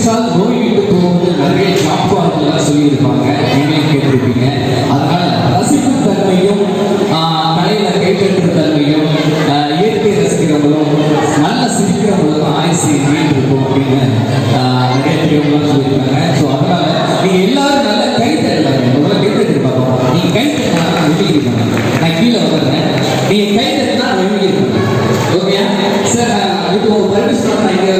சிரிச்சால் நோய் விட்டு போகும்போது நிறைய ஜாப்பாடுலாம் சொல்லியிருப்பாங்க, நீங்களே கேட்டிருப்பீங்க. அதனால ரசிப்பு தன்மையும் கலையில கைப்பற்று தன்மையும் இயற்கை ரசிக்கிறவங்களும் நல்ல சிரிக்கிறவங்களுக்கும் ஆயுசு நீண்டு இருக்கும் அப்படின்னு நிறைய பெரியவங்களும் சொல்லியிருக்காங்க. ஸோ அதனால நீங்க எல்லாரும் நல்ல கை தட்டுவாங்க. முதல்ல கை தட்டி பார்ப்போம். நீங்க கை தட்டினா வெமிக்கிருப்பாங்க. நான் கீழே வந்துடுறேன். நீங்க கை தட்டினா வெமிக்கிருப்பாங்க. ஓகே சார், இப்போ பர்மிஷன் நான் இங்கே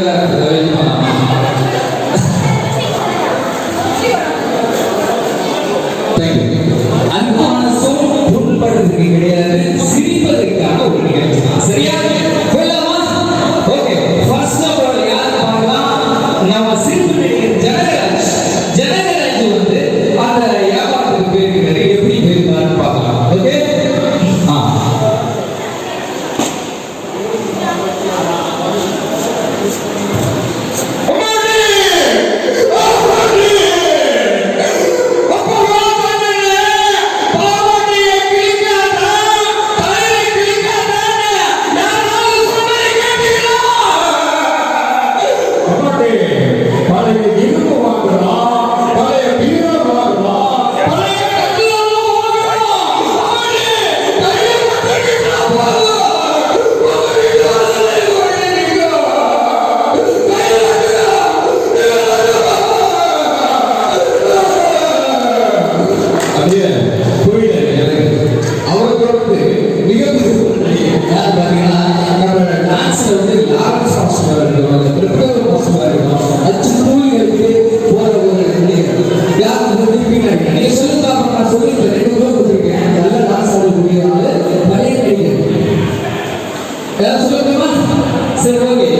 அன்பான சொல் புண்படுறதுக்கு கிடையாது, சிரிப்பதற்காக ஒரு நிகழ்ச்சி. சரியா? போயிடலாமா? ஓகே. ஃபர்ஸ்ட் ஆஃப் ஆல் யார் பார்க்கலாம்? நம்ம சிரிப்பு நடிகர் ஜனகராஜ். ஜனகராஜ் வந்து அந்த வியாபாரத்துக்கு போயிருக்காரு, எப்படி போயிருக்காருன்னு பார்க்கலாம். ஓகே. சரி, ஓகே.